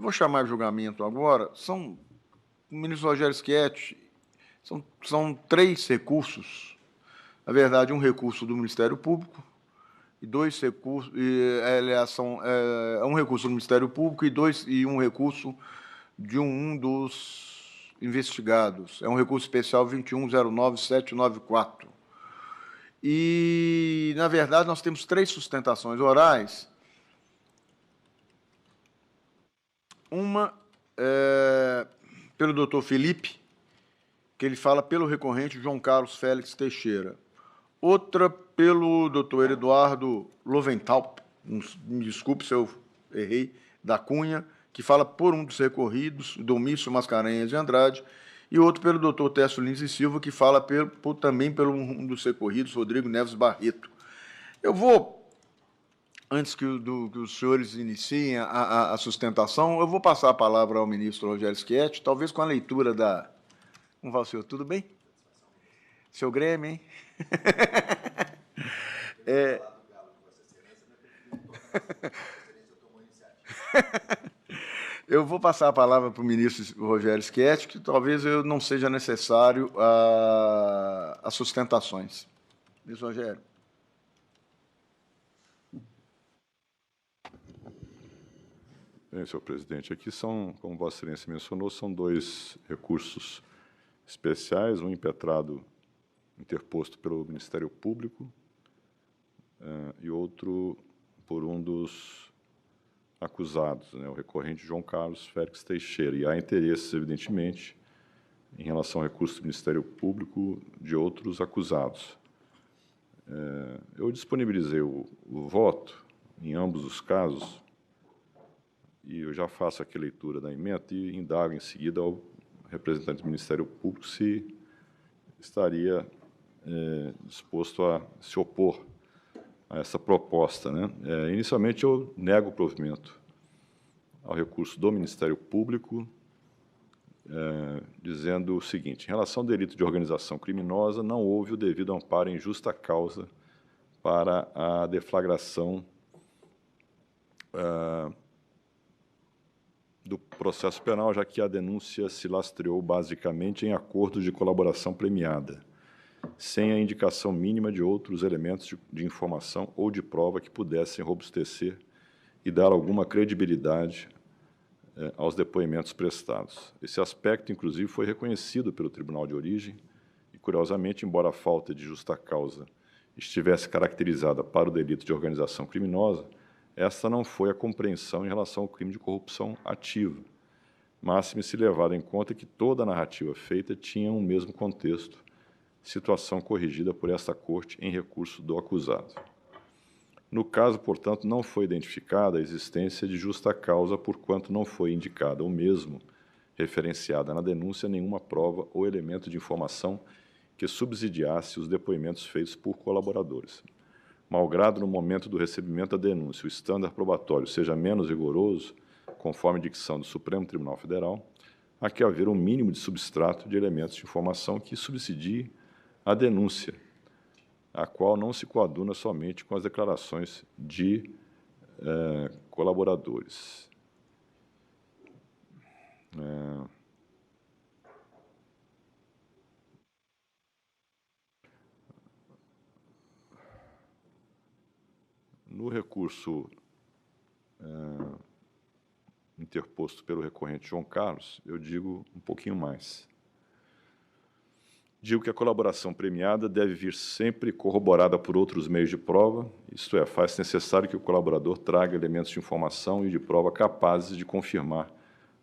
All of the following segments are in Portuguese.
Eu vou chamar de julgamento agora, o ministro Rogério Schietti, são 3 recursos, na verdade, um recurso do Ministério Público e 2 recursos, um recurso do Ministério Público e um recurso de um dos investigados. É um recurso especial 2109794. E, na verdade, nós temos 3 sustentações orais. Uma pelo doutor Felipe, que ele fala pelo recorrente João Carlos Félix Teixeira. Outra pelo doutor Eduardo Loventhal, me desculpe se eu errei, da Cunha, que fala por um dos recorridos, Domício Mascarenhas de Andrade, e outro pelo doutor Técio Lins e Silva, que fala também pelo um dos recorridos, Rodrigo Neves Barreto. Eu vou, antes que os senhores iniciem a sustentação, eu vou passar a palavra ao ministro Rogério Schietti, talvez com a leitura da... Como vai o senhor? Tudo bem? Seu Grêmio, hein? Eu vou passar a palavra para o ministro Rogério Schietti, que talvez não seja necessário as sustentações. Ministro Rogério. Bem, senhor presidente, aqui são, como Vossa Excelência mencionou, são 2 recursos especiais, um impetrado interposto pelo Ministério Público e outro por um dos acusados, o recorrente João Carlos Félix Teixeira. E há interesses, evidentemente, em relação ao recurso do Ministério Público de outros acusados. Eu disponibilizei o voto em ambos os casos e eu já faço aqui a leitura da emenda e indago em seguida ao representante do Ministério Público se estaria disposto a se opor a essa proposta. Inicialmente, eu nego o provimento ao recurso do Ministério Público, dizendo o seguinte: em relação ao delito de organização criminosa, não houve o devido amparo em justa causa para a deflagração do processo penal, já que a denúncia se lastreou basicamente em acordos de colaboração premiada, sem a indicação mínima de outros elementos de informação ou de prova que pudessem robustecer e dar alguma credibilidade aos depoimentos prestados. Esse aspecto, inclusive, foi reconhecido pelo Tribunal de Origem e, curiosamente, embora a falta de justa causa estivesse caracterizada para o delito de organização criminosa, esta não foi a compreensão em relação ao crime de corrupção ativa, máxime se levado em conta que toda a narrativa feita tinha um mesmo contexto, situação corrigida por esta Corte em recurso do acusado. No caso, portanto, não foi identificada a existência de justa causa, porquanto não foi indicada ou mesmo referenciada na denúncia nenhuma prova ou elemento de informação que subsidiasse os depoimentos feitos por colaboradores. Malgrado, no momento do recebimento da denúncia, o estándar probatório seja menos rigoroso, conforme a dicção do Supremo Tribunal Federal, há que haver um mínimo de substrato de elementos de informação que subsidie a denúncia, a qual não se coaduna somente com as declarações de colaboradores. No recurso interposto pelo recorrente João Carlos, eu digo um pouquinho mais. Digo que a colaboração premiada deve vir sempre corroborada por outros meios de prova, isto é, faz necessário que o colaborador traga elementos de informação e de prova capazes de confirmar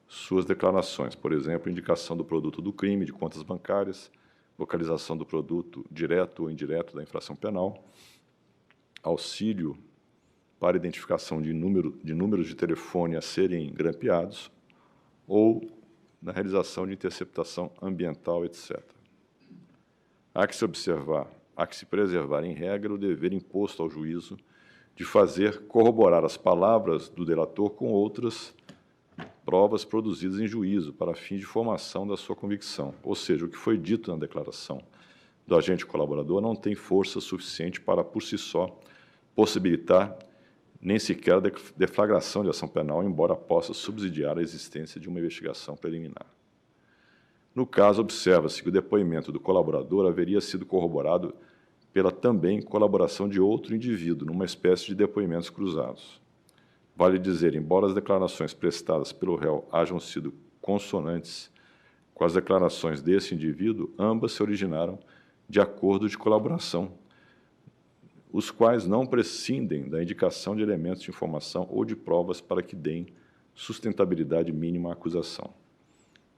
suas declarações, por exemplo, indicação do produto do crime, de contas bancárias, localização do produto direto ou indireto da infração penal, auxílio para identificação de números de telefone a serem grampeados ou na realização de interceptação ambiental, etc. Há que se preservar em regra o dever imposto ao juízo de fazer corroborar as palavras do delator com outras provas produzidas em juízo para fim de formação da sua convicção. Ou seja, o que foi dito na declaração do agente colaborador não tem força suficiente para, por si só, possibilitar nem sequer a deflagração de ação penal, embora possa subsidiar a existência de uma investigação preliminar. No caso, observa-se que o depoimento do colaborador haveria sido corroborado pela também colaboração de outro indivíduo, numa espécie de depoimentos cruzados. Vale dizer, embora as declarações prestadas pelo réu hajam sido consonantes com as declarações desse indivíduo, ambas se originaram de acordo de colaboração, os quais não prescindem da indicação de elementos de informação ou de provas para que deem sustentabilidade mínima à acusação.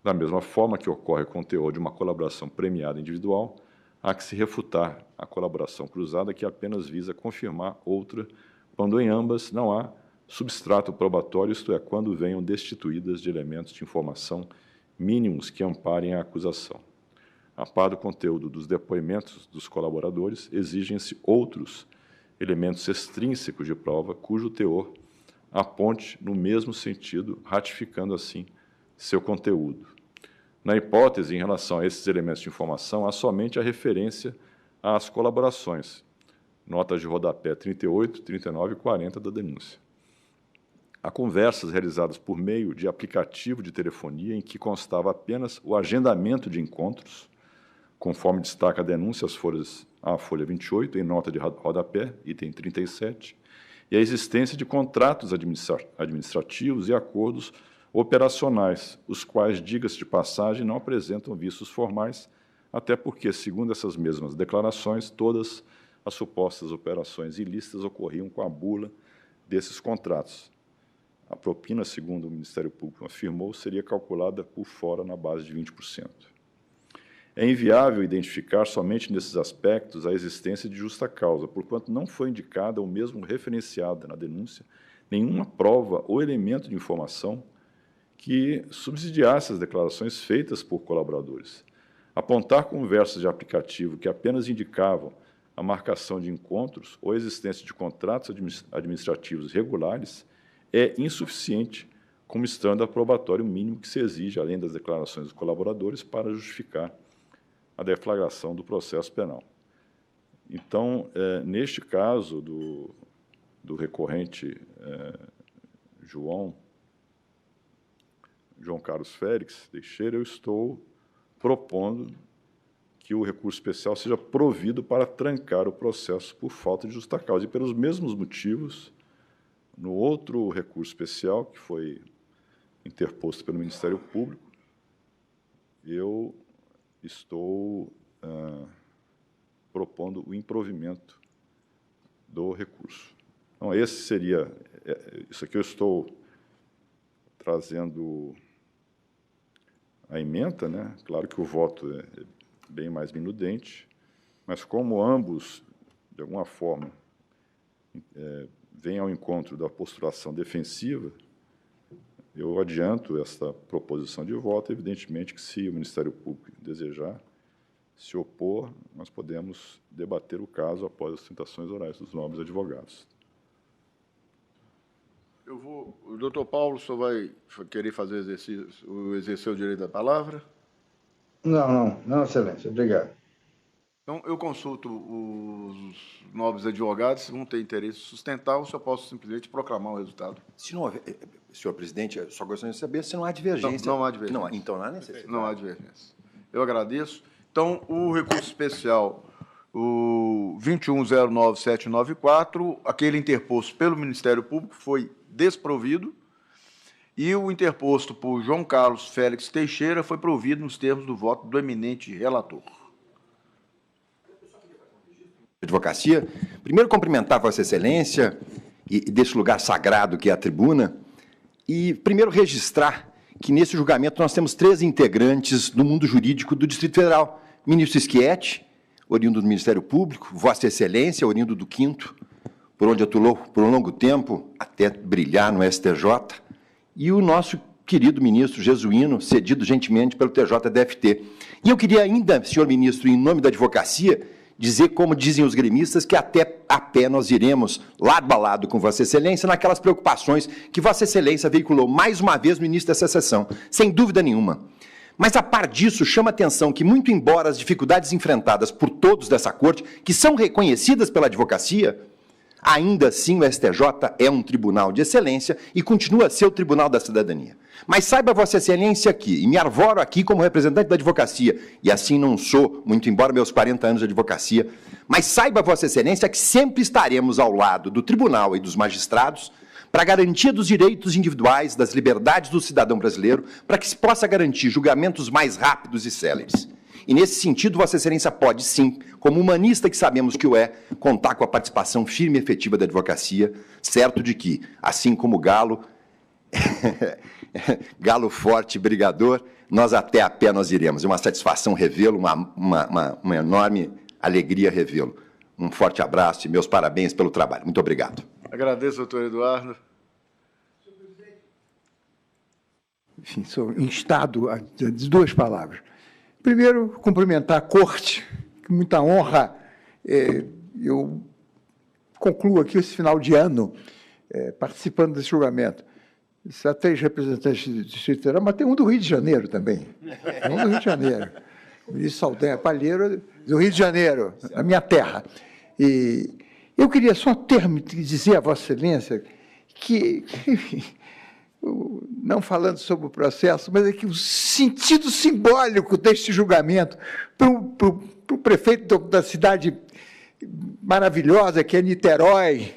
Da mesma forma que ocorre com o teor de uma colaboração premiada individual, há que se refutar a colaboração cruzada que apenas visa confirmar outra, quando em ambas não há substrato probatório, isto é, quando venham destituídas de elementos de informação mínimos que amparem a acusação. A par do conteúdo dos depoimentos dos colaboradores, exigem-se outros elementos extrínsecos de prova, cujo teor aponte no mesmo sentido, ratificando, assim, seu conteúdo. Na hipótese, em relação a esses elementos de informação, há somente a referência às colaborações, notas de rodapé 38, 39 e 40 da denúncia. Há conversas realizadas por meio de aplicativo de telefonia em que constava apenas o agendamento de encontros, conforme destaca a denúncia, a folha 28, em nota de rodapé, item 37, e a existência de contratos administrativos e acordos operacionais, os quais, diga-se de passagem, não apresentam vícios formais, até porque, segundo essas mesmas declarações, todas as supostas operações ilícitas ocorriam com a bula desses contratos. A propina, segundo o Ministério Público afirmou, seria calculada por fora na base de 20%. É inviável identificar somente nesses aspectos a existência de justa causa, porquanto não foi indicada ou mesmo referenciada na denúncia nenhuma prova ou elemento de informação que subsidiasse as declarações feitas por colaboradores. Apontar conversas de aplicativo que apenas indicavam a marcação de encontros ou a existência de contratos administrativos regulares é insuficiente como estando probatório mínimo que se exige, além das declarações dos colaboradores, para justificar a deflagração do processo penal. Então, neste caso do recorrente João Carlos Félix Teixeira, eu estou propondo que o recurso especial seja provido para trancar o processo por falta de justa causa. E pelos mesmos motivos, no outro recurso especial, que foi interposto pelo Ministério Público, eu estou propondo o improvimento do recurso. Então, esse seria... Isso aqui eu estou trazendo a ementa, né? Claro que o voto é bem mais minudente, mas como ambos, de alguma forma, vêm ao encontro da postulação defensiva, eu adianto esta proposição de voto. Evidentemente que, se o Ministério Público desejar se opor, nós podemos debater o caso após as sustentações orais dos nobres advogados. O doutor Paulo, o senhor vai querer fazer exercer o direito da palavra? Não, excelência, obrigado. Então, eu consulto os nobres advogados, se vão ter interesse em sustentar, ou se eu posso simplesmente proclamar o resultado. Se não houver, senhor presidente, eu só gostaria de saber se não há divergência. Não há divergência. Não, então não há necessidade. Não há divergência. Eu agradeço. Então, o recurso especial, o 21.09794, aquele interposto pelo Ministério Público, foi desprovido, e o interposto por João Carlos Félix Teixeira foi provido nos termos do voto do eminente relator. Advocacia, primeiro cumprimentar Vossa Excelência e desse lugar sagrado que é a tribuna, e primeiro registrar que nesse julgamento nós temos 3 integrantes do mundo jurídico do Distrito Federal: ministro Schietti, oriundo do Ministério Público; Vossa Excelência, oriundo do 5º, por onde atuou por um longo tempo, até brilhar no STJ, e o nosso querido ministro Jesuíno, cedido gentilmente pelo TJDFT. E eu queria ainda, senhor ministro, em nome da advocacia, dizer, como dizem os gremistas, que até a pé nós iremos lado a lado com Vossa Excelência naquelas preocupações que Vossa Excelência veiculou mais uma vez no início dessa sessão, sem dúvida nenhuma. Mas, a par disso, chama a atenção que, muito embora as dificuldades enfrentadas por todos dessa corte, que são reconhecidas pela advocacia, Ainda assim, o STJ é um tribunal de excelência e continua a ser o Tribunal da Cidadania. Mas saiba Vossa Excelência aqui, e me arvoro aqui como representante da advocacia, e assim não sou, muito embora meus 40 anos de advocacia, mas saiba Vossa Excelência que sempre estaremos ao lado do tribunal e dos magistrados para a garantia dos direitos individuais, das liberdades do cidadão brasileiro, para que se possa garantir julgamentos mais rápidos e céleres. E, nesse sentido, Vossa Excelência pode, sim, como humanista que sabemos que o é, contar com a participação firme e efetiva da advocacia, certo de que, assim como o Galo, Galo forte, brigador, nós até a pé nós iremos. É uma satisfação revê-lo, uma enorme alegria revê-lo. Um forte abraço e meus parabéns pelo trabalho. Muito obrigado. Agradeço, doutor Eduardo. Enfim, sou instado de duas palavras. Primeiro, cumprimentar a Corte, com muita honra. Eu concluo aqui esse final de ano participando desse julgamento. Há 3 representantes do Distrito Federal, mas tem um do Rio de Janeiro também. Um do Rio de Janeiro. O ministro Saldanha Palheiro, do Rio de Janeiro, a minha terra. E eu queria só dizer a Vossa Excelência que não falando sobre o processo, mas é que o sentido simbólico deste julgamento para o prefeito da cidade maravilhosa, que é Niterói,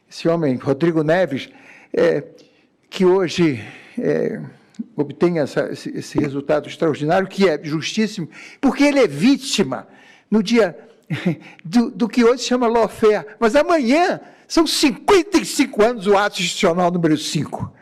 esse homem, Rodrigo Neves, que hoje obtém esse resultado extraordinário, que é justíssimo, porque ele é vítima no dia do que hoje se chama lawfare, mas amanhã são 55 anos do ato institucional número 5.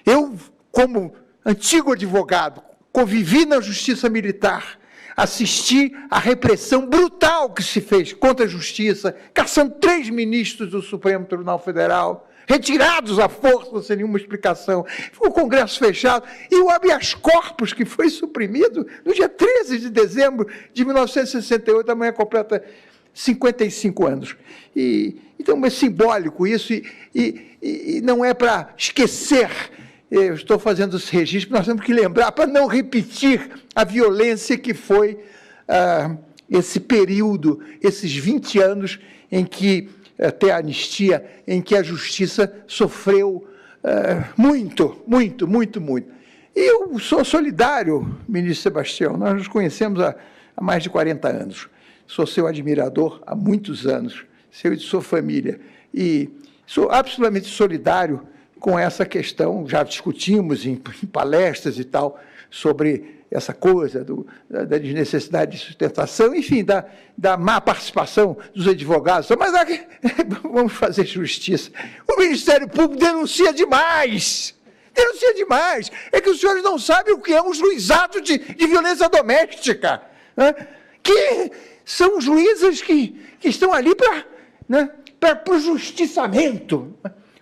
Eu, como antigo advogado, convivi na justiça militar, assisti à repressão brutal que se fez contra a justiça, caçando 3 ministros do Supremo Tribunal Federal, retirados à força sem nenhuma explicação. O Congresso fechado e o habeas corpus, que foi suprimido no dia 13 de dezembro de 1968, amanhã completa 55 anos. Então, é simbólico isso, e não é para esquecer. Eu estou fazendo esse registro, nós temos que lembrar, para não repetir a violência que foi esse período, esses 20 anos em que, até a anistia, em que a justiça sofreu muito. E eu sou solidário, ministro Sebastião, nós nos conhecemos há mais de 40 anos, sou seu admirador há muitos anos, seu e de sua família, e sou absolutamente solidário com essa questão, já discutimos em palestras e tal, sobre essa coisa da desnecessidade de sustentação, enfim, da má participação dos advogados. Mas vamos fazer justiça. O Ministério Público denuncia demais. Denuncia demais. É que os senhores não sabem o que é um juizado de violência doméstica, né? Que são juízes que estão ali para o justiçamento.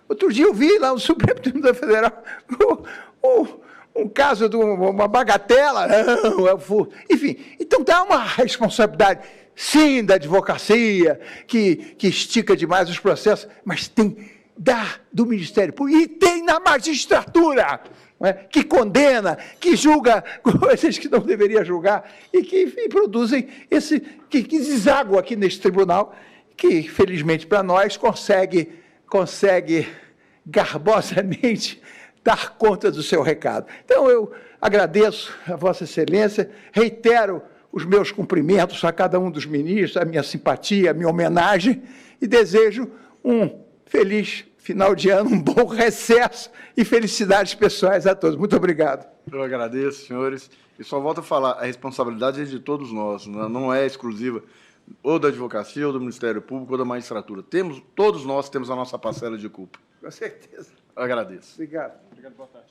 Outro dia eu vi lá no Supremo Tribunal Federal um caso de uma bagatela, enfim. Então, dá uma responsabilidade, sim, da advocacia, que estica demais os processos, mas tem do Ministério Público, e tem na magistratura, né, que condena, que julga coisas que não deveria julgar, e que produzem que deságua aqui neste tribunal, que, felizmente para nós, consegue garbosamente dar conta do seu recado. Então, eu agradeço a Vossa Excelência, reitero os meus cumprimentos a cada um dos ministros, a minha simpatia, a minha homenagem, e desejo um feliz final de ano, um bom recesso e felicidades pessoais a todos. Muito obrigado. Eu agradeço, senhores. E só volto a falar, a responsabilidade é de todos nós, não é exclusiva ou da advocacia, ou do Ministério Público, ou da magistratura. Todos nós temos a nossa parcela de culpa. Com certeza. Eu agradeço. Obrigado. Obrigado, boa tarde.